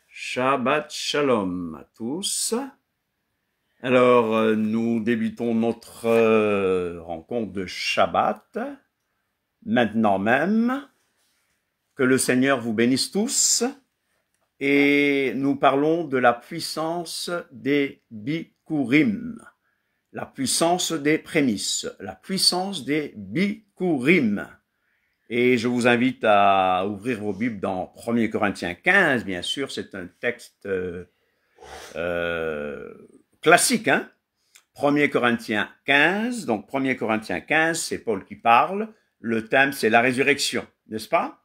Shabbat Shalom à tous. Alors, nous débutons notre rencontre de Shabbat, maintenant même. Que le Seigneur vous bénisse tous. Et nous parlons de la puissance des Bikurim, la puissance des prémices, la puissance des Bikurim. Et je vous invite à ouvrir vos Bibles dans 1 Corinthiens 15, bien sûr, c'est un texte classique, hein. 1 Corinthiens 15, donc 1 Corinthiens 15, c'est Paul qui parle, le thème c'est la résurrection, n'est-ce pas?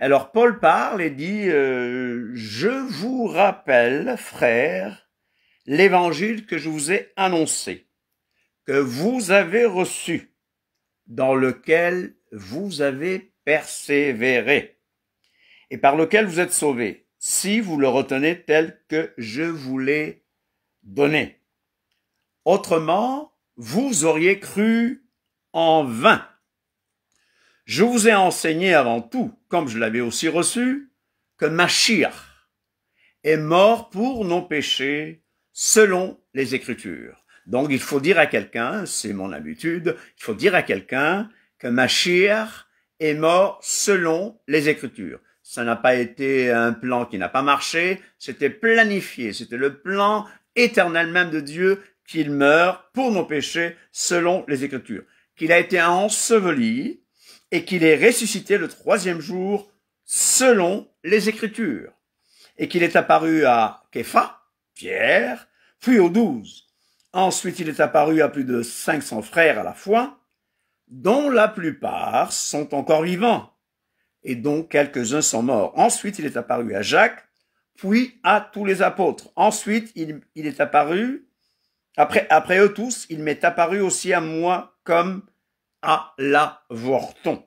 Alors Paul parle et dit « Je vous rappelle, frères, l'évangile que je vous ai annoncé, que vous avez reçu, dans lequel vous avez persévéré, et par lequel vous êtes sauvés, si vous le retenez tel que je vous l'ai donné. Autrement, vous auriez cru en vain. Je vous ai enseigné avant tout, comme je l'avais aussi reçu, que Mashiach est mort pour nos péchés selon les Écritures. » Donc il faut dire à quelqu'un, c'est mon habitude, il faut dire à quelqu'un que Mashiach est mort selon les Écritures. Ça n'a pas été un plan qui n'a pas marché, c'était planifié, c'était le plan éternel même de Dieu qu'il meurt pour nos péchés selon les Écritures. Qu'il a été enseveli et qu'il est ressuscité le 3e jour selon les Écritures. Et qu'il est apparu à Képha, Pierre, puis aux 12. Ensuite, il est apparu à plus de 500 frères à la fois, dont la plupart sont encore vivants, et dont quelques-uns sont morts. Ensuite, il est apparu à Jacques, puis à tous les apôtres. Ensuite, il est apparu, après eux tous, il m'est apparu aussi à moi comme à l'avorton.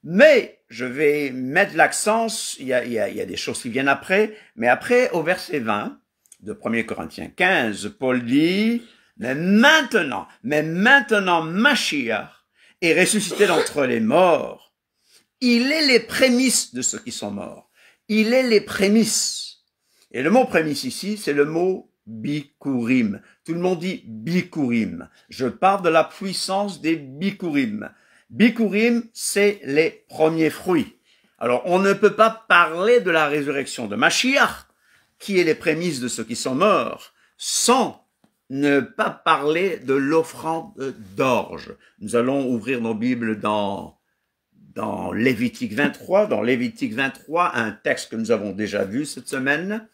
Mais je vais mettre l'accent, il y a des choses qui viennent après, mais après, au verset 20, de 1 Corinthiens 15, Paul dit « Mais maintenant, Mashiach est ressuscité d'entre les morts. Il est les prémices de ceux qui sont morts. Il est les prémices. » Et le mot prémice ici, c'est le mot Bikurim. Tout le monde dit Bikurim. Je parle de la puissance des Bikurim. Bikurim, c'est les premiers fruits. Alors, on ne peut pas parler de la résurrection de Mashiach, qui est les prémices de ceux qui sont morts, sans ne pas parler de l'offrande d'orge. Nous allons ouvrir nos Bibles dans Lévitique 23. Dans Lévitique 23, un texte que nous avons déjà vu cette semaine,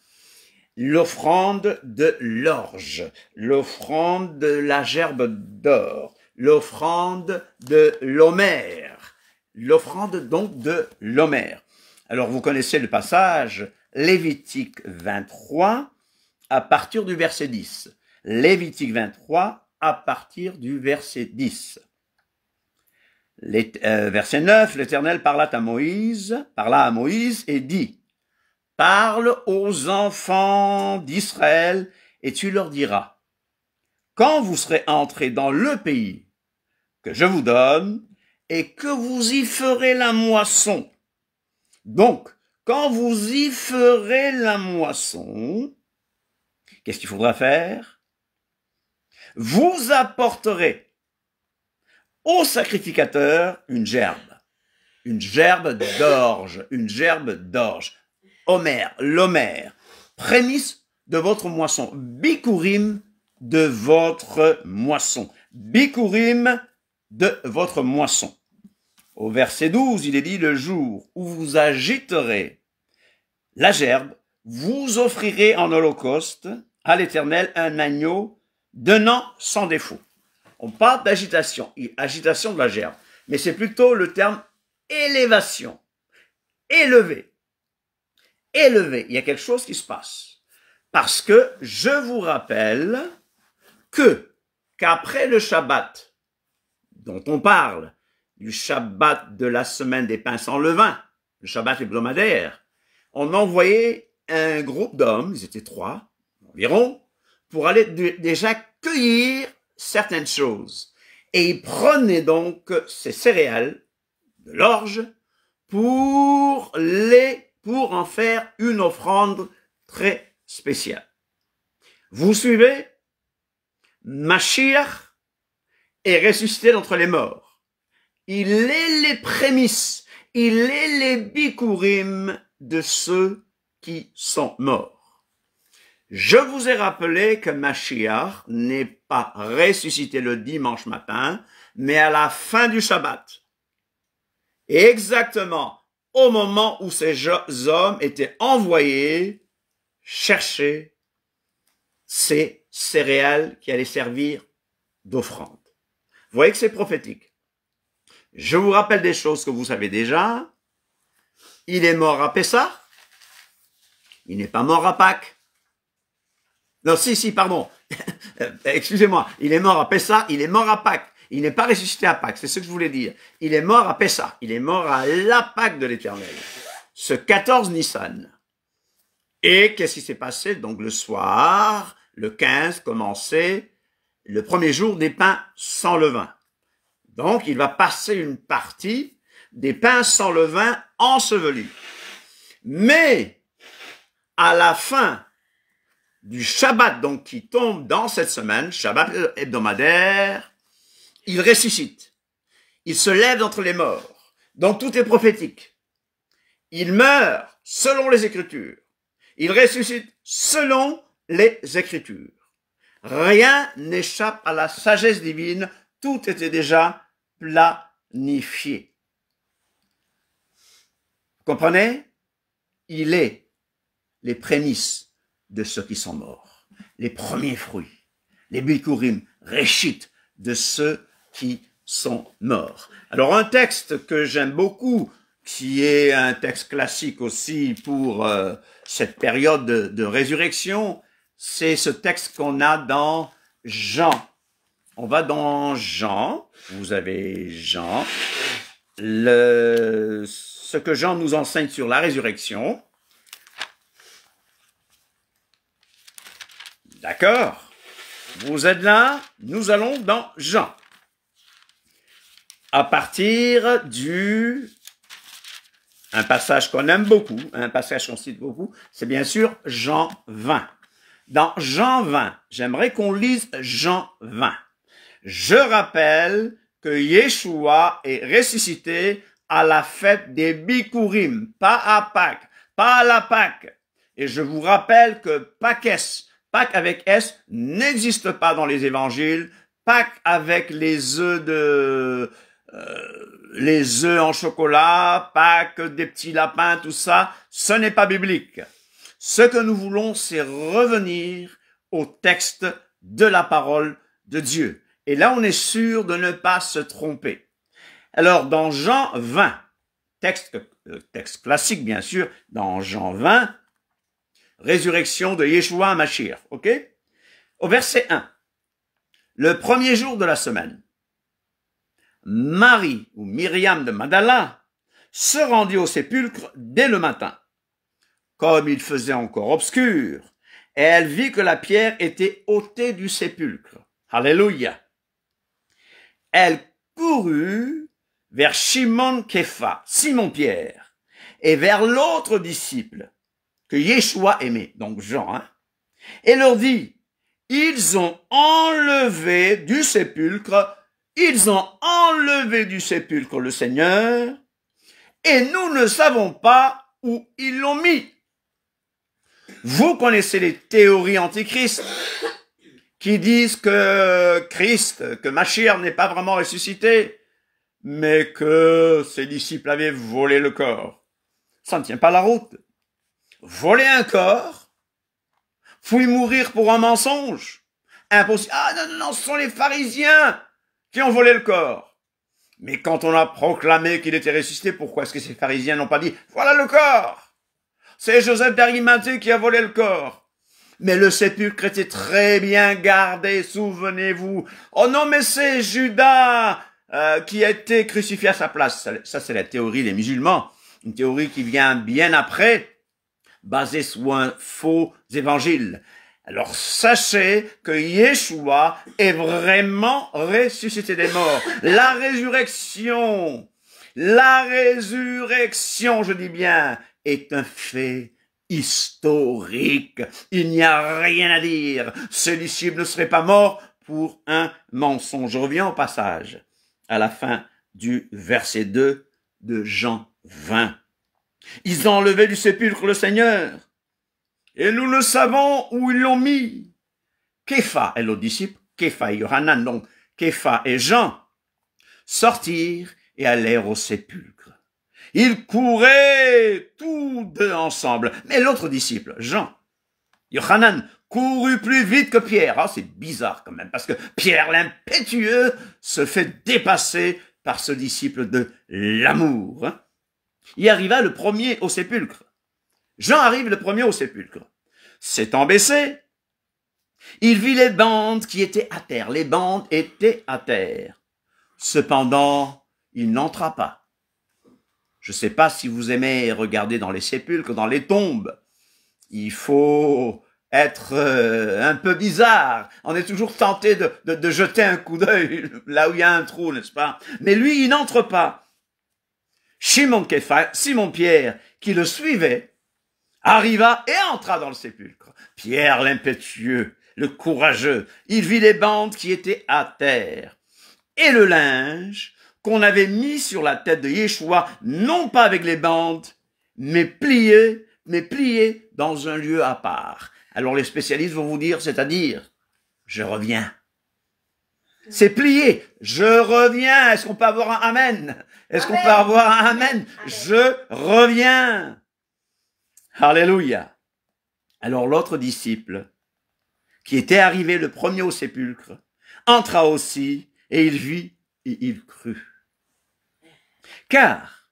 l'offrande de l'orge, l'offrande de la gerbe d'or, l'offrande de l'homère, l'offrande donc de l'homère. Alors vous connaissez le passage, Lévitique 23 à partir du verset 10. Lévitique 23 à partir du verset 10. Verset 9, l'Éternel parla à Moïse et dit « Parle aux enfants d'Israël et tu leur diras, quand vous serez entrés dans le pays que je vous donne et que vous y ferez la moisson. Donc, quand vous y ferez la moisson, qu'est-ce qu'il faudra faire? Vous apporterez au sacrificateur une gerbe d'orge, homère, l'homère, prémisse de votre moisson, bikurim de votre moisson, bikurim de votre moisson. Au verset 12, il est dit, le jour où vous agiterez la gerbe, vous offrirez en holocauste à l'Éternel un agneau d'un an sans défaut. On parle d'agitation, agitation de la gerbe, mais c'est plutôt le terme élévation, élevé. Il y a quelque chose qui se passe. Parce que je vous rappelle qu'après le Shabbat, dont on parle, du Shabbat de la semaine des pains sans levain, le Shabbat hebdomadaire, on envoyait un groupe d'hommes, ils étaient 3 environ, pour aller déjà cueillir certaines choses. Et ils prenaient donc ces céréales de l'orge pour en faire une offrande très spéciale. Vous suivez? Mashiach est ressuscité d'entre les morts. Il est les prémices, il est les bikurim de ceux qui sont morts. Je vous ai rappelé que Mashiach n'est pas ressuscité le dimanche matin, mais à la fin du Shabbat. Et exactement au moment où ces hommes étaient envoyés chercher ces céréales qui allaient servir d'offrande. Vous voyez que c'est prophétique. Je vous rappelle des choses que vous savez déjà. Il est mort à Pessah. Il n'est pas mort à Pâques. Non, pardon. Excusez-moi. Il est mort à Pessah, il est mort à Pâques. Il n'est pas ressuscité à Pâques, c'est ce que je voulais dire. Il est mort à Pessah. Il est mort à la Pâque de l'Éternel. Ce 14 Nissan. Et qu'est-ce qui s'est passé? Donc le soir, le 15, commençait le premier jour des pains sans levain. Donc il va passer une partie des pains sans levain ensevelis. Mais à la fin du Shabbat, donc qui tombe dans cette semaine, Shabbat hebdomadaire, il ressuscite. Il se lève d'entre les morts. Donc tout est prophétique. Il meurt selon les Écritures. Il ressuscite selon les Écritures. Rien n'échappe à la sagesse divine. Tout était déjà planifié. Vous comprenez? Il est les prémices de ceux qui sont morts. Les premiers fruits. Les bikurim, réchit de ceux qui sont morts. Alors un texte que j'aime beaucoup, qui est un texte classique aussi pour cette période de résurrection, c'est ce texte qu'on a dans Jean. On va dans Jean, vous avez Jean, ce que Jean nous enseigne sur la résurrection. D'accord? Vous êtes là? Nous allons dans Jean. À partir un passage qu'on aime beaucoup, un passage qu'on cite beaucoup, c'est bien sûr Jean 20. Dans Jean 20, j'aimerais qu'on lise Jean 20. Je rappelle que Yeshua est ressuscité à la fête des Bikurim, pas à Pâques, pas à la Pâque. Et je vous rappelle que Pâques avec S n'existe pas dans les évangiles. Pâques avec les œufs en chocolat, Pâques, des petits lapins, tout ça, ce n'est pas biblique. Ce que nous voulons, c'est revenir au texte de la parole de Dieu. Et là, on est sûr de ne pas se tromper. Alors, dans Jean 20, texte classique, bien sûr, dans Jean 20, résurrection de Yeshua Mashiach, ok? Au verset 1, le premier jour de la semaine, Marie ou Myriam de Magdala se rendit au sépulcre dès le matin. Comme il faisait encore obscur, et elle vit que la pierre était ôtée du sépulcre. Alléluia. Elle courut vers Shimon Képha, Simon-Pierre, et vers l'autre disciple que Yeshua aimait, donc Jean, et leur dit, ils ont enlevé du sépulcre le Seigneur, et nous ne savons pas où ils l'ont mis. Vous connaissez les théories antichrist qui disent que Mashiach n'est pas vraiment ressuscité, mais que ses disciples avaient volé le corps. Ça ne tient pas la route. Voler un corps, puis mourir pour un mensonge. Impossible. Ah non, ce sont les pharisiens qui ont volé le corps. Mais quand on a proclamé qu'il était ressuscité, pourquoi est-ce que ces pharisiens n'ont pas dit « Voilà le corps !» C'est Joseph d'Arimathée qui a volé le corps. Mais le sépulcre était très bien gardé, souvenez-vous. Oh non, mais c'est Judas qui a été crucifié à sa place. Ça, c'est la théorie des musulmans. Une théorie qui vient bien après, basée sur un faux évangile. Alors, sachez que Yeshua est vraiment ressuscité des morts. La résurrection La résurrection, je dis bien, est un fait historique. Il n'y a rien à dire. Ce disciple ne serait pas mort pour un mensonge. Je reviens au passage, à la fin du verset 2 de Jean 20. Ils ont enlevé du sépulcre le Seigneur, et nous ne savons où ils l'ont mis. Képha et l'autre disciple, Képha et Yohanan, donc Képha et Jean, sortirent et allèrent au sépulcre. Ils couraient tous deux ensemble. Mais l'autre disciple, Jean, Yohanan, courut plus vite que Pierre. Ah, c'est bizarre quand même, parce que Pierre, l'impétueux, se fait dépasser par ce disciple de l'amour. Il arriva le premier au sépulcre. Jean arrive le premier au sépulcre. S'étant baissé, il vit les bandes qui étaient à terre. Les bandes étaient à terre. Cependant, il n'entra pas. Je ne sais pas si vous aimez regarder dans les sépulcres, dans les tombes. Il faut être un peu bizarre. On est toujours tenté de jeter un coup d'œil là où il y a un trou, n'est-ce pas? Mais lui, il n'entre pas. Simon Pierre, qui le suivait, arriva et entra dans le sépulcre. Pierre, l'impétueux, le courageux, il vit les bandes qui étaient à terre. Et le linge qu'on avait mis sur la tête de Yeshua, non pas avec les bandes, mais plié dans un lieu à part. Alors les spécialistes vont vous dire, c'est-à-dire, je reviens. C'est plié, je reviens. Est-ce qu'on peut avoir un amen? Est-ce qu'on peut avoir un amen? Je reviens. Alléluia. Alors l'autre disciple, qui était arrivé le premier au sépulcre, entra aussi, et il vit et il crut. Car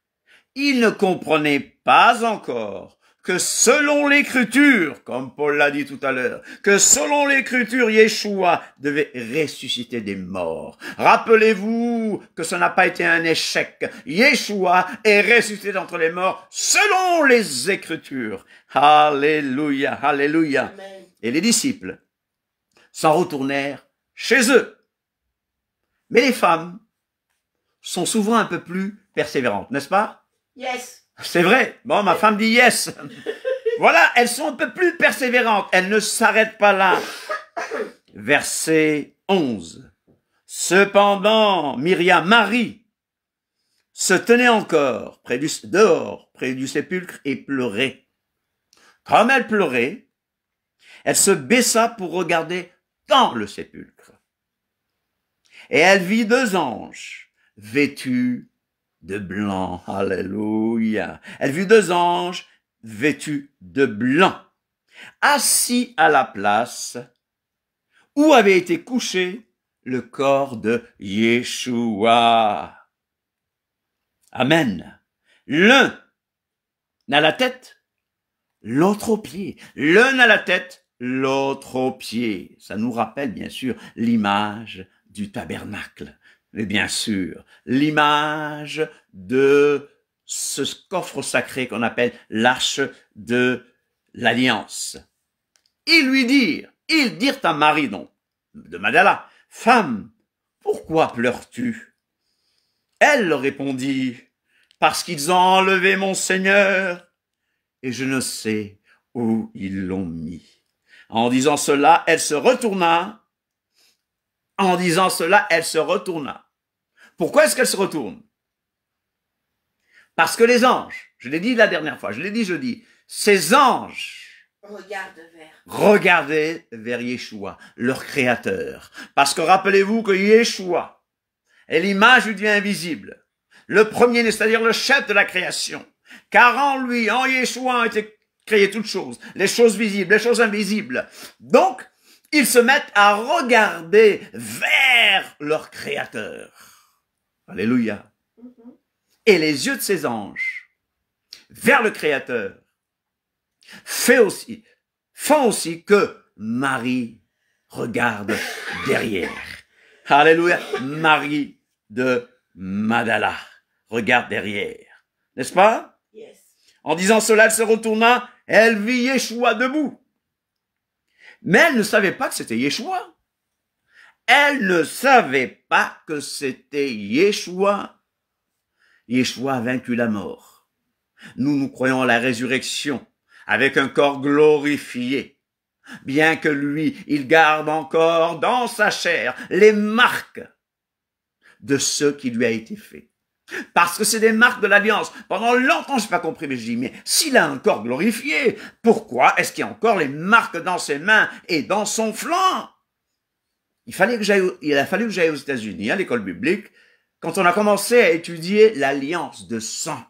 il ne comprenait pas encore que selon l'écriture, comme Paul l'a dit tout à l'heure, que selon l'écriture, Yeshua devait ressusciter des morts. Rappelez-vous que ce n'a pas été un échec. Yeshua est ressuscité d'entre les morts selon les écritures. Alléluia, alléluia. Amen. Et les disciples s'en retournèrent chez eux. Mais les femmes sont souvent un peu plus persévérantes, n'est-ce pas? Yes. C'est vrai. Bon, ma femme dit yes. Voilà, elles sont un peu plus persévérantes. Elles ne s'arrêtent pas là. Verset 11. Cependant, Myriam, Marie, se tenait encore dehors, près du sépulcre, et pleurait. Comme elle pleurait, elle se baissa pour regarder dans le sépulcre. Et elle vit deux anges vêtus de blanc. Alléluia. Elle vit deux anges vêtus de blanc, assis à la place où avait été couché le corps de Yeshua. Amen. L'un à la tête, l'autre aux pieds. L'un à la tête, l'autre aux pieds. Ça nous rappelle bien sûr l'image du tabernacle. Mais bien sûr, l'image de ce coffre sacré qu'on appelle l'arche de l'alliance. Ils dirent à Marie, donc, de Magdala, « Femme, pourquoi pleures-tu » Elle leur répondit, « Parce qu'ils ont enlevé mon Seigneur, et je ne sais où ils l'ont mis. » En disant cela, elle se retourna. Pourquoi est-ce qu'elle se retourne? Parce que les anges, je l'ai dit la dernière fois, je l'ai dit jeudi, ces anges regardaient vers Yeshua, leur créateur. Parce que rappelez-vous que Yeshua est l'image du Dieu invisible, le premier, c'est-à-dire le chef de la création. Car en lui, en Yeshua, ont été créées toutes choses, les choses visibles, les choses invisibles. Donc, ils se mettent à regarder vers leur créateur. Alléluia. Et les yeux de ces anges vers le créateur font aussi que Marie regarde derrière. Alléluia. Marie de Magdala regarde derrière. N'est-ce pas? Yes. En disant cela, elle se retourna, elle vit Yeshua debout. Mais elle ne savait pas que c'était Yeshua. Elle ne savait pas que c'était Yeshua. Yeshua a vaincu la mort. Nous croyons à la résurrection avec un corps glorifié. Bien que lui, il garde encore dans sa chair les marques de ce qui lui a été fait. Parce que c'est des marques de l'alliance. Pendant longtemps, je n'ai pas compris, mais je dis, mais s'il a un corps glorifié, pourquoi est-ce qu'il y a encore les marques dans ses mains et dans son flanc? Il a fallu que j'aille aux États-Unis, à l'école biblique, quand on a commencé à étudier l'alliance de sang.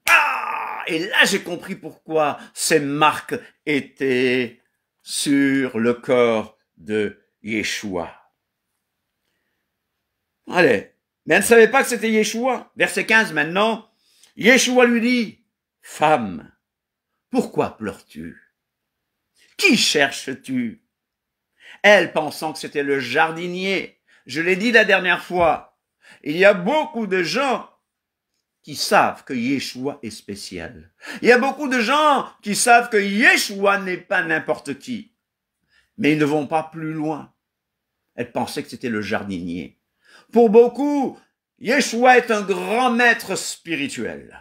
Ah! Et là, j'ai compris pourquoi ces marques étaient sur le corps de Yeshua. Allez. Mais elle ne savait pas que c'était Yeshua. Verset 15 maintenant. Yeshua lui dit, « Femme, pourquoi pleures-tu? Qui cherches-tu? » Elle, pensant que c'était le jardinier. Je l'ai dit la dernière fois. Il y a beaucoup de gens qui savent que Yeshua est spécial. Il y a beaucoup de gens qui savent que Yeshua n'est pas n'importe qui. Mais ils ne vont pas plus loin. Elle pensait que c'était le jardinier. Pour beaucoup, Yeshua est un grand maître spirituel.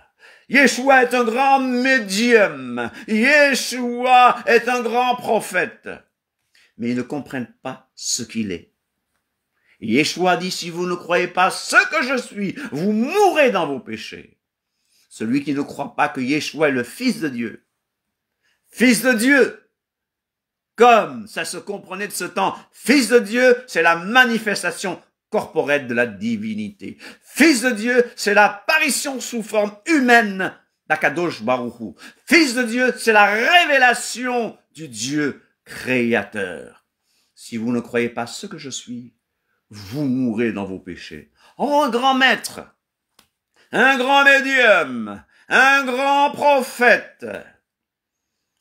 Yeshua est un grand médium. Yeshua est un grand prophète. Mais ils ne comprennent pas ce qu'il est. Yeshua dit, si vous ne croyez pas ce que je suis, vous mourrez dans vos péchés. Celui qui ne croit pas que Yeshua est le Fils de Dieu. Fils de Dieu, comme ça se comprenait de ce temps, Fils de Dieu, c'est la manifestation corporelle de la divinité. Fils de Dieu, c'est l'apparition sous forme humaine d'Akadosh Baruch Hu. Fils de Dieu, c'est la révélation du Dieu créateur. Si vous ne croyez pas ce que je suis, vous mourrez dans vos péchés. Oh, un grand maître, un grand médium, un grand prophète,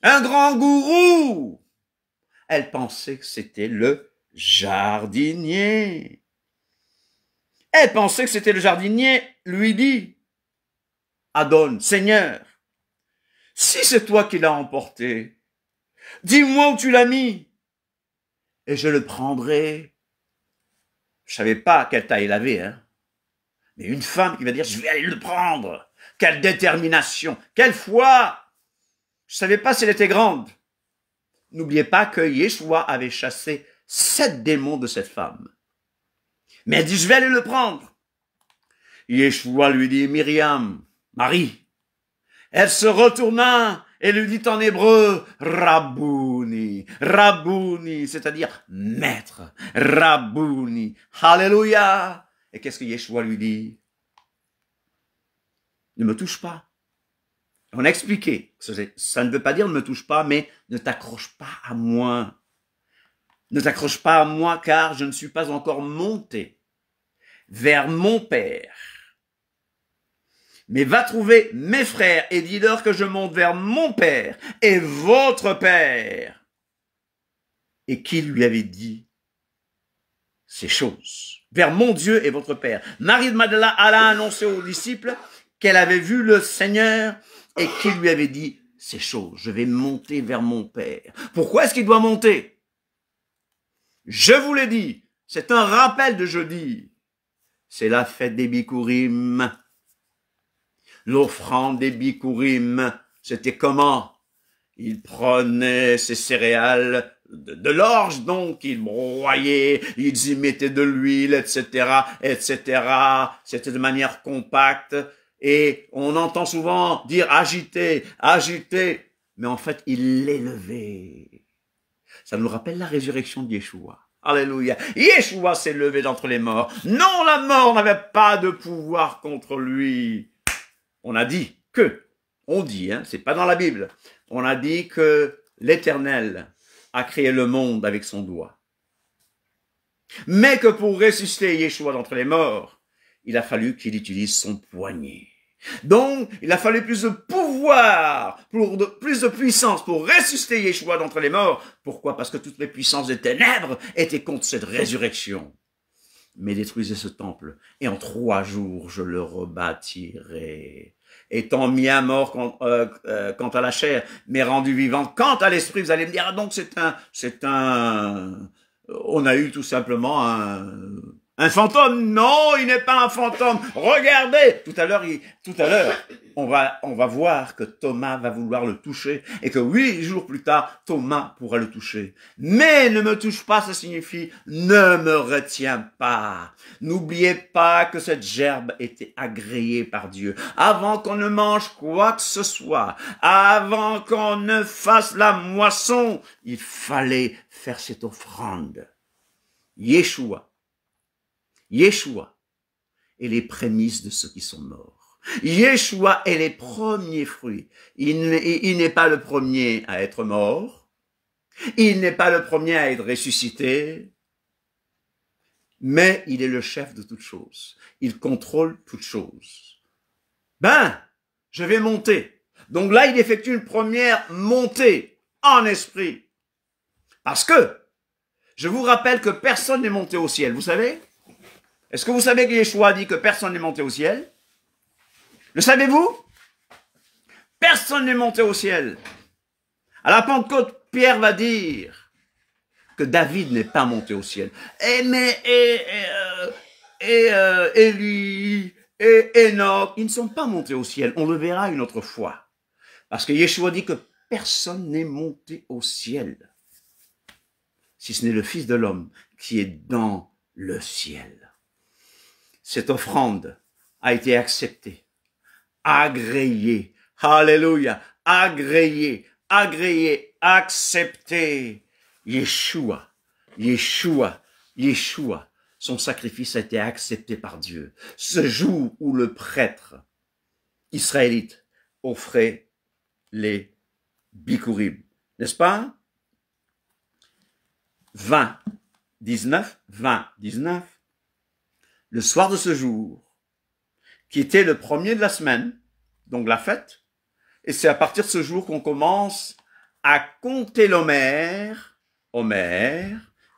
un grand gourou. Elle pensait que c'était le jardinier. Elle pensait que c'était le jardinier, lui dit, Adon, Seigneur, si c'est toi qui l'as emporté, dis-moi où tu l'as mis, et je le prendrai. Je savais pas quelle taille il avait, hein. Mais une femme qui va dire, je vais aller le prendre. Quelle détermination, quelle foi. Je savais pas si elle était grande. N'oubliez pas que Yeshua avait chassé 7 démons de cette femme. Mais elle dit, je vais aller le prendre. Yeshua lui dit, Myriam, Marie. Elle se retourna et lui dit en hébreu, Rabouni, Rabouni, c'est-à-dire maître, Rabouni, Alléluia. Et qu'est-ce que Yeshua lui dit? Ne me touche pas. On a expliqué, ça ne veut pas dire ne me touche pas, mais ne t'accroche pas à moi. Ne t'accroche pas à moi, car je ne suis pas encore monté vers mon Père. Mais va trouver mes frères et dis-leur que je monte vers mon Père et votre Père. Et qui lui avait dit ces choses? Vers mon Dieu et votre Père. Marie de Magdala alla annoncer aux disciples qu'elle avait vu le Seigneur et qui lui avait dit ces choses. Je vais monter vers mon Père. Pourquoi est-ce qu'il doit monter? Je vous l'ai dit, c'est un rappel de jeudi. C'est la fête des Bikurim. L'offrande des Bikurim, c'était comment? Il prenait ses céréales de l'orge, donc il broyait, ils y mettaient de l'huile, etc., etc. C'était de manière compacte. Et on entend souvent dire agiter, agiter. Mais en fait, il l'élevait. Ça nous rappelle la résurrection de Yeshua. Alléluia. Yeshua s'est levé d'entre les morts. Non, la mort n'avait pas de pouvoir contre lui. On a dit que, on dit, hein, c'est pas dans la Bible, on a dit que l'Éternel a créé le monde avec son doigt. Mais que pour ressusciter Yeshua d'entre les morts, il a fallu qu'il utilise son poignet. Donc, il a fallu plus de pouvoir, plus de puissance pour ressusciter Yeshua d'entre les morts. Pourquoi? Parce que toutes les puissances des ténèbres étaient contre cette résurrection. Mais détruisez ce temple, et en 3 jours, je le rebâtirai. Étant mis à mort quant à la chair, mais rendu vivant quant à l'esprit, vous allez me dire, ah donc on a eu tout simplement un Un fantôme? Non, il n'est pas un fantôme. Regardez! Tout à l'heure, on va voir que Thomas va vouloir le toucher et que 8 jours plus tard, Thomas pourra le toucher. Mais ne me touche pas, ça signifie ne me retiens pas. N'oubliez pas que cette gerbe était agréée par Dieu. Avant qu'on ne mange quoi que ce soit, avant qu'on ne fasse la moisson, il fallait faire cette offrande. Yeshua est les prémices de ceux qui sont morts. Yeshua est les premiers fruits. Il n'est pas le premier à être mort. Il n'est pas le premier à être ressuscité. Mais il est le chef de toutes choses. Il contrôle toutes choses. Je vais monter. Donc là, il effectue une première montée en esprit. Parce que, je vous rappelle que personne n'est monté au ciel, vous savez? Est-ce que vous savez que Yeshua a dit que personne n'est monté au ciel? Le savez-vous? Personne n'est monté au ciel. À la Pentecôte, Pierre va dire que David n'est pas monté au ciel. Élie et Enoch, ils ne sont pas montés au ciel. On le verra une autre fois. Parce que Yeshua dit que personne n'est monté au ciel, si ce n'est le Fils de l'homme qui est dans le ciel. Cette offrande a été acceptée, agréée, alléluia, agréée, acceptée. Yeshua, son sacrifice a été accepté par Dieu. Ce jour où le prêtre israélite offrait les bikurim, n'est-ce pas? 19. Le soir de ce jour, qui était le premier de la semaine, donc la fête, et c'est à partir de ce jour qu'on commence à compter l'homère,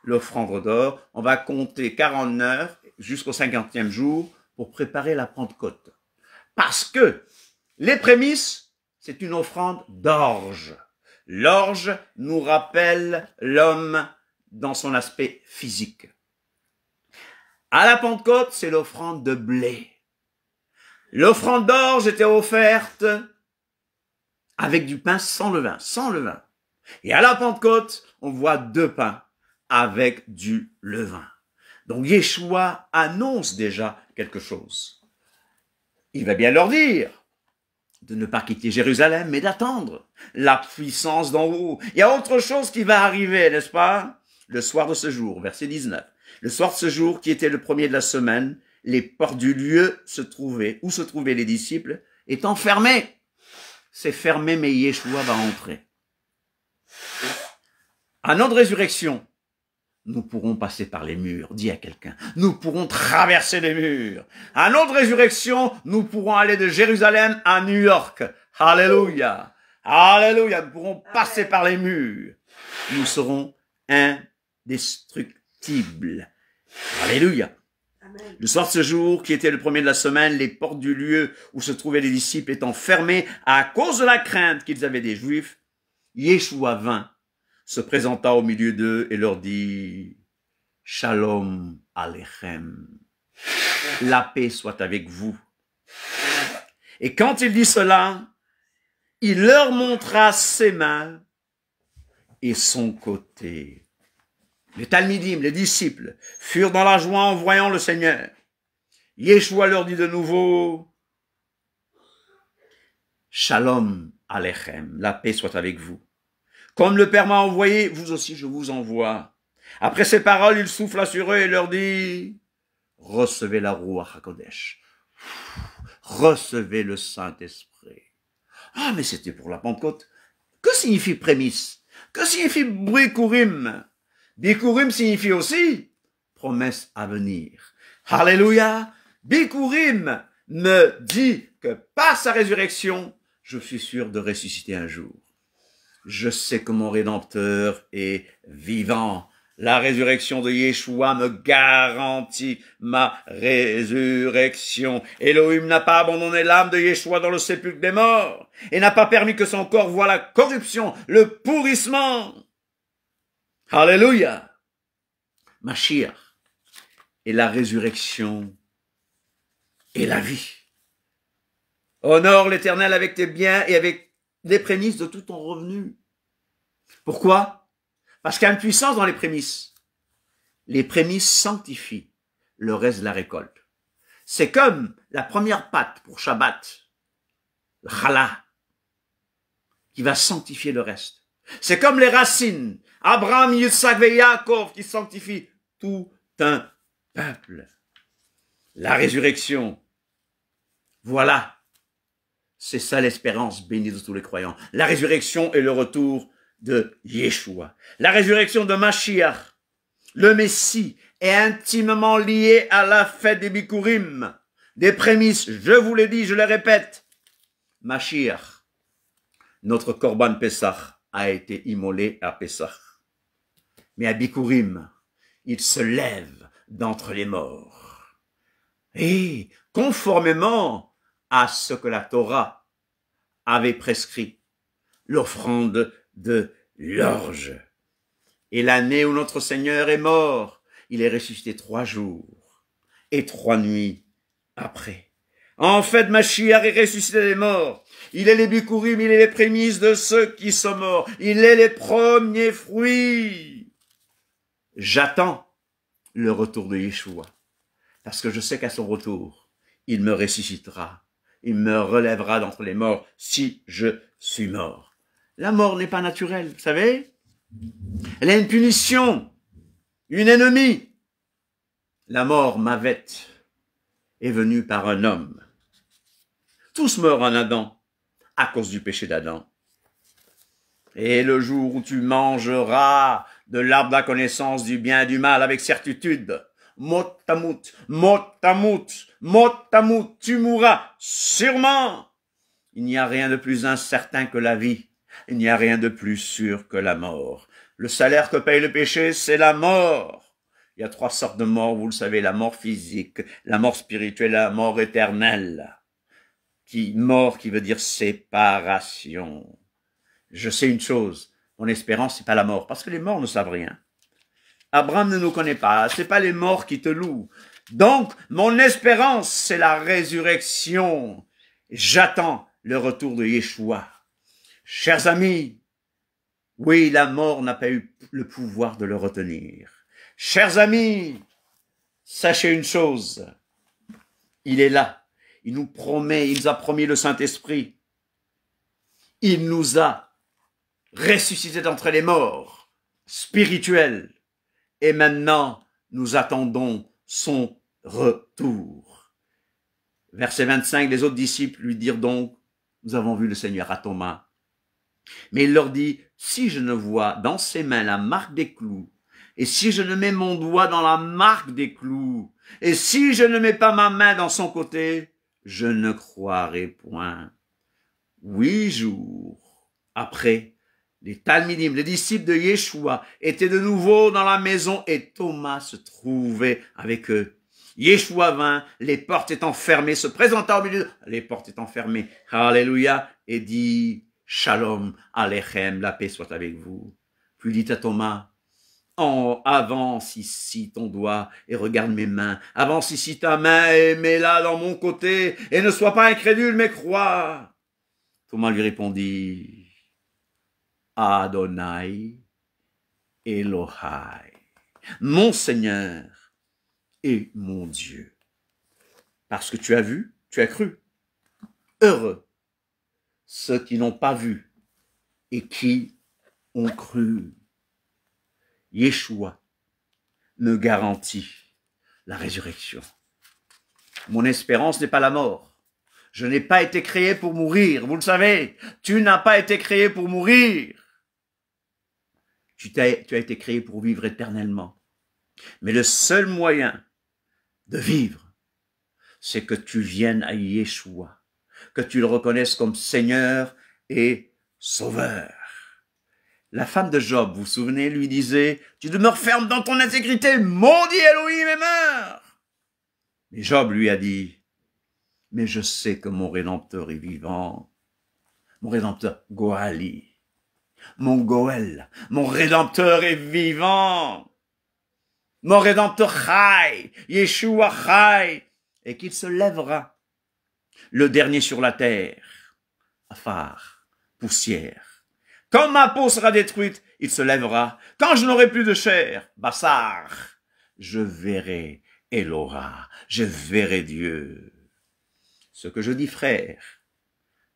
l'offrande d'or, on va compter 49 jusqu'au 50e jour pour préparer la Pentecôte. Parce que les prémices, c'est une offrande d'orge. L'orge nous rappelle l'homme dans son aspect physique. À la Pentecôte, c'est l'offrande de blé. L'offrande d'orge était offerte avec du pain sans levain. Et à la Pentecôte, on voit 2 pains avec du levain. Donc Yeshua annonce déjà quelque chose. Il va bien leur dire de ne pas quitter Jérusalem, mais d'attendre la puissance d'en haut. Il y a autre chose qui va arriver, n'est-ce pas? Le soir de ce jour, verset 19. Le soir de ce jour, qui était le premier de la semaine, les portes du lieu où se trouvaient les disciples, étant fermées. C'est fermé, mais Yeshua va entrer. À notre résurrection, nous pourrons passer par les murs. Dis à quelqu'un, nous pourrons traverser les murs. À notre résurrection, nous pourrons aller de Jérusalem à New York. Alléluia. Alléluia. Nous pourrons passer par les murs. Nous serons indestructibles. Alléluia. Amen. Le soir de ce jour, qui était le premier de la semaine, les portes du lieu où se trouvaient les disciples étant fermées à cause de la crainte qu'ils avaient des Juifs, Yeshua vint, se présenta au milieu d'eux et leur dit « Shalom Alechem, la paix soit avec vous. » Et quand il dit cela, il leur montra ses mains et son côté. Les Talmidim, les disciples, furent dans la joie en voyant le Seigneur. Yeshua leur dit de nouveau, « Shalom Alechem, la paix soit avec vous. Comme le Père m'a envoyé, vous aussi je vous envoie. » Après ces paroles, il souffla sur eux et leur dit, « Recevez la Ruach HaKodesh. Recevez le Saint-Esprit. » Ah, mais c'était pour la Pentecôte. Que signifie prémisse? Que signifie Bikurim? Bikurim signifie aussi promesse à venir. Alléluia. Bikurim me dit que par sa résurrection, je suis sûr de ressusciter un jour. Je sais que mon Rédempteur est vivant. La résurrection de Yeshua me garantit ma résurrection. Elohim n'a pas abandonné l'âme de Yeshua dans le sépulcre des morts et n'a pas permis que son corps voie la corruption, le pourrissement. Alléluia. Mashiach et la résurrection et la vie. Honore l'Éternel avec tes biens et avec les prémices de tout ton revenu. Pourquoi? Parce qu'il y a une puissance dans les prémices. Les prémices sanctifient le reste de la récolte. C'est comme la première pâte pour Shabbat, le challah, qui va sanctifier le reste. C'est comme les racines, Abraham, Yitzhak et Yaakov, qui sanctifient tout un peuple. La résurrection, voilà, c'est ça l'espérance bénie de tous les croyants. La résurrection et le retour de Yeshua. La résurrection de Mashiach, le Messie, est intimement lié à la fête des Bikurim, des prémices, je vous l'ai dit, je le répète. Mashiach, notre Korban Pessah, a été immolé à Pessah. Mais à Bikurim, il se lève d'entre les morts. Et conformément à ce que la Torah avait prescrit, l'offrande de l'orge. Et l'année où notre Seigneur est mort, il est ressuscité 3 jours et 3 nuits après. En fait, Mashiach est ressuscité des morts. Il est les bikurim, il est les prémices de ceux qui sont morts. Il est les premiers fruits. J'attends le retour de Yeshua, parce que je sais qu'à son retour, il me ressuscitera. Il me relèvera d'entre les morts si je suis mort. La mort n'est pas naturelle, vous savez? Elle a une punition, une ennemie. La mort, Mavet, est venue par un homme. Tous meurent en Adam, à cause du péché d'Adam. Et le jour où tu mangeras de l'arbre de la connaissance du bien et du mal avec certitude, mot tamut, mot tamut, mot tamut, tu mourras sûrement. Il n'y a rien de plus incertain que la vie. Il n'y a rien de plus sûr que la mort. Le salaire que paye le péché, c'est la mort. Il y a 3 sortes de morts, vous le savez, la mort physique, la mort spirituelle, la mort éternelle. Mort qui veut dire séparation. Je sais une chose, mon espérance, c'est pas la mort, parce que les morts ne savent rien. Abraham ne nous connaît pas, c'est pas les morts qui te louent. Donc, mon espérance, c'est la résurrection. J'attends le retour de Yeshua. Chers amis, oui, la mort n'a pas eu le pouvoir de le retenir. Chers amis, sachez une chose, il est là, il nous promet, il nous a promis le Saint-Esprit. Il nous a ressuscité d'entre les morts, spirituels, et maintenant nous attendons son retour. Verset 25, les autres disciples lui dirent donc, nous avons vu le Seigneur à Thomas. Mais il leur dit, si je ne vois dans ses mains la marque des clous, et si je ne mets mon doigt dans la marque des clous, et si je ne mets pas ma main dans son côté, je ne croirai point. 8 jours après, les Talmidim, les disciples de Yeshua, étaient de nouveau dans la maison et Thomas se trouvait avec eux. Yeshua vint, les portes étant fermées, se présenta au milieu, les portes étant fermées, alléluia, et dit, Shalom Alechem, la paix soit avec vous. Puis dit à Thomas, avance ici ton doigt et regarde mes mains, avance ici ta main et mets-la dans mon côté, et ne sois pas incrédule, mais crois. Thomas lui répondit, Adonai Elohai, mon Seigneur et mon Dieu. Parce que tu as vu, tu as cru. Heureux ceux qui n'ont pas vu et qui ont cru. Yeshua me garantit la résurrection. Mon espérance n'est pas la mort. Je n'ai pas été créé pour mourir, vous le savez. Tu n'as pas été créé pour mourir. Tu as été créé pour vivre éternellement. Mais le seul moyen de vivre, c'est que tu viennes à Yeshua, que tu le reconnaisses comme Seigneur et Sauveur. La femme de Job, vous vous souvenez, lui disait, tu demeures ferme dans ton intégrité, maudit Elohim et meurs. Mais Job lui a dit, mais je sais que mon Rédempteur est vivant, mon Rédempteur Goali, mon Goël, mon Rédempteur est vivant. Mon Rédempteur chai, Yeshua chai, et qu'il se lèvera, le dernier sur la terre, afar, poussière. Quand ma peau sera détruite, il se lèvera. Quand je n'aurai plus de chair, bassar, je verrai Elora, je verrai Dieu. Ce que je dis, frère,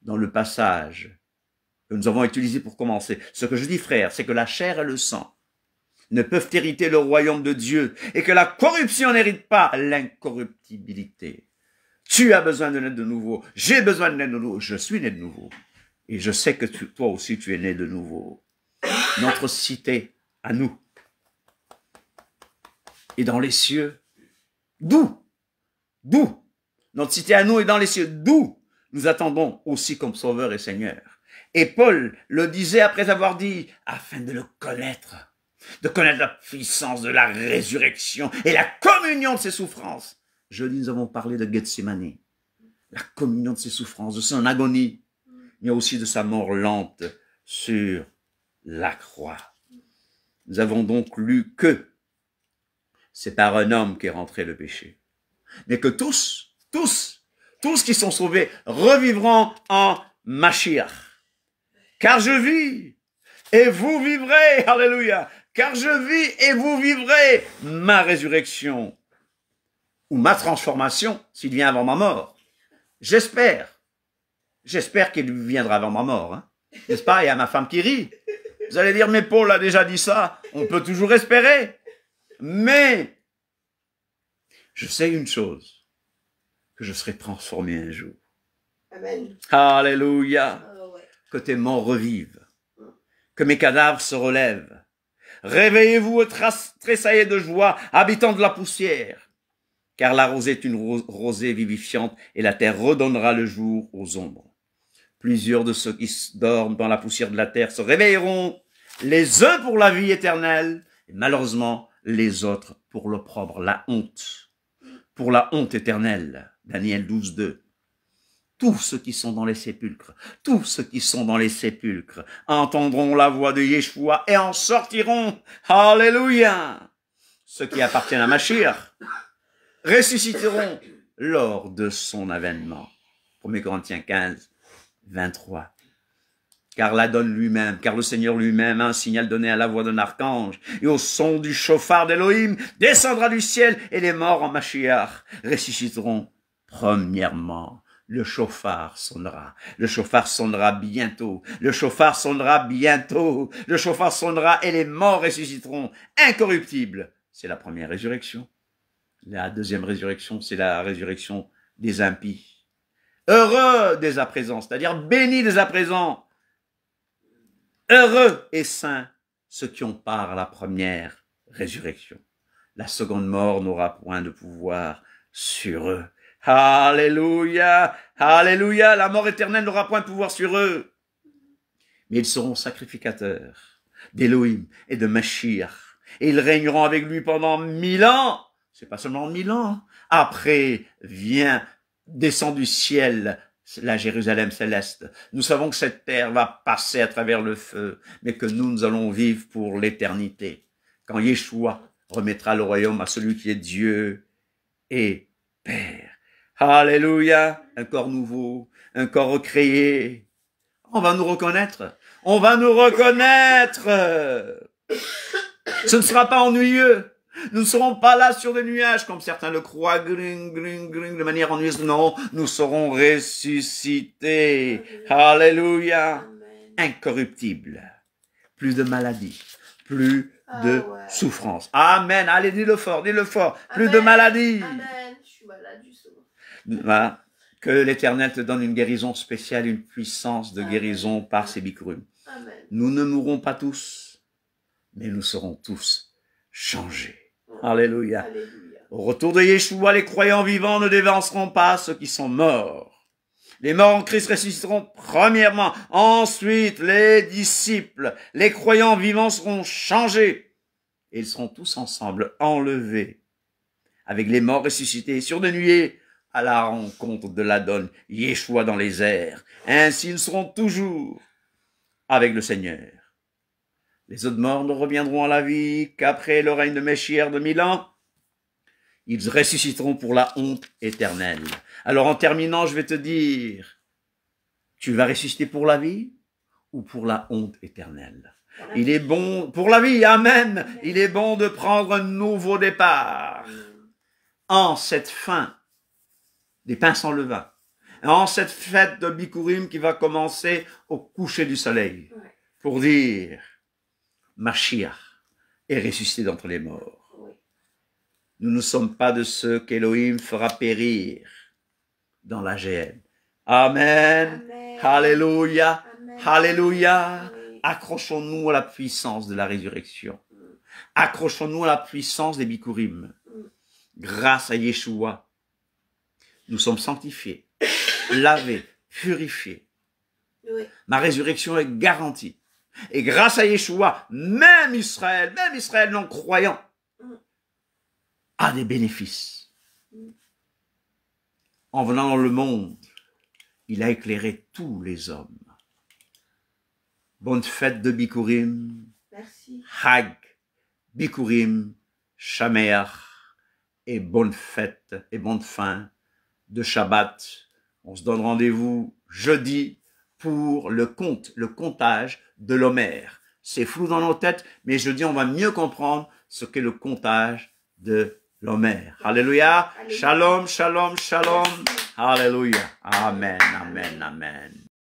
dans le passage que nous avons utilisé pour commencer, ce que je dis, frère, c'est que la chair et le sang ne peuvent hériter le royaume de Dieu et que la corruption n'hérite pas l'incorruptibilité. Tu as besoin de naître de nouveau, j'ai besoin de naître de nouveau, je suis né de nouveau. Et je sais que toi aussi tu es né de nouveau. Notre cité à nous est dans les cieux. D'où notre cité à nous est dans les cieux. D'où nous attendons aussi comme Sauveur et Seigneur. Et Paul le disait après avoir dit, afin de le connaître, de connaître la puissance de la résurrection et la communion de ses souffrances. Jeudi, nous avons parlé de Gethsémani, la communion de ses souffrances, de son agonie, mais aussi de sa mort lente sur la croix. Nous avons donc lu que c'est par un homme qu'est rentré le péché, mais que tous qui sont sauvés revivront en Mashiach. Car je vis et vous vivrez, alléluia, car je vis et vous vivrez ma résurrection ou ma transformation s'il vient avant ma mort. J'espère qu'il viendra avant ma mort, hein. N'est-ce pas? Il y a ma femme qui rit. Vous allez dire, mais Paul a déjà dit ça. On peut toujours espérer. Mais, je sais une chose, que je serai transformé un jour. Amen. Alléluia. Ouais. Que tes morts revivent. Que mes cadavres se relèvent. Réveillez-vous et tressaillez de joie, habitants de la poussière. Car la rosée est une rosée vivifiante et la terre redonnera le jour aux ombres. Plusieurs de ceux qui dorment dans la poussière de la terre se réveilleront, les uns pour la vie éternelle, et malheureusement les autres pour l'opprobre, la honte, pour la honte éternelle. Daniel 12, 2. Tous ceux qui sont dans les sépulcres, entendront la voix de Yeshua et en sortiront. Alléluia! Ceux qui appartiennent à Mashiach ressusciteront lors de son avènement. 1 Corinthiens 15, 23. Car le Seigneur lui-même, un signal donné à la voix d'un archange, et au son du chauffard d'Élohim, descendra du ciel, et les morts en Mashiach ressusciteront premièrement. Le chauffard sonnera bientôt, le chauffard sonnera et les morts ressusciteront incorruptibles. C'est la première résurrection. La deuxième résurrection, c'est la résurrection des impies. Heureux dès à présent, c'est-à-dire bénis dès à présent. Heureux et saints ceux qui ont part à la première résurrection. La seconde mort n'aura point de pouvoir sur eux. Alléluia, alléluia, la mort éternelle n'aura point de pouvoir sur eux. Mais ils seront sacrificateurs d'Élohim et de Mashiach. Et ils régneront avec lui pendant 1000 ans. C'est pas seulement 1000 ans. Après descend du ciel la Jérusalem céleste. Nous savons que cette terre va passer à travers le feu, mais que nous allons vivre pour l'éternité. Quand Yeshua remettra le royaume à celui qui est Dieu et Père. Alléluia, un corps nouveau, un corps recréé. On va nous reconnaître. Ce ne sera pas ennuyeux. Nous ne serons pas là sur des nuages comme certains le croient, de manière ennuyeuse. Non, nous serons ressuscités. Alléluia. Incorruptibles. Plus de maladies. Plus de souffrance. Amen. Allez, dis-le fort. Plus de maladies. Amen. Je suis malade du soir. Voilà. Que l'Éternel te donne une guérison spéciale, une puissance de guérison par ses bikurim. Amen. Nous ne mourrons pas tous, mais nous serons tous changés. Alléluia. Alléluia. Au retour de Yeshua, les croyants vivants ne dévanceront pas ceux qui sont morts. Les morts en Christ ressusciteront premièrement. Ensuite, les disciples, les croyants vivants seront changés. Et ils seront tous ensemble enlevés avec les morts ressuscités sur des nuées à la rencontre de l'Adon, Yeshua dans les airs. Ainsi, ils seront toujours avec le Seigneur. Les autres morts ne reviendront à la vie qu'après le règne de Meshiach de 1000 ans. Ils ressusciteront pour la honte éternelle. Alors en terminant, je vais te dire, tu vas ressusciter pour la vie ou pour la honte éternelle? Il est bon, pour la vie, amen. Il est bon de prendre un nouveau départ. En cette fin des pains sans levain, en cette fête de Bikurim qui va commencer au coucher du soleil, pour dire, Mashiach est ressuscité d'entre les morts. Nous ne sommes pas de ceux qu'Élohim fera périr dans la géhenne. Amen. Amen. Alléluia. Amen. Alléluia. Oui. Accrochons-nous à la puissance de la résurrection. Accrochons-nous à la puissance des Bikurim. Grâce à Yeshua, nous sommes sanctifiés, lavés, purifiés. Oui. Ma résurrection est garantie. Et grâce à Yeshua, même Israël non croyant, a des bénéfices. En venant dans le monde, il a éclairé tous les hommes. Bonne fête de Bikurim, Merci. Hag, Bikurim, Shameach, et bonne fête et bonne fin de Shabbat. On se donne rendez-vous jeudi pour le comptage de l'Omer. C'est flou dans nos têtes, mais jeudi on va mieux comprendre ce qu'est le comptage de l'Omer. Alléluia. Alléluia. Shalom, shalom, shalom. Merci. Alléluia. Amen, amen, amen.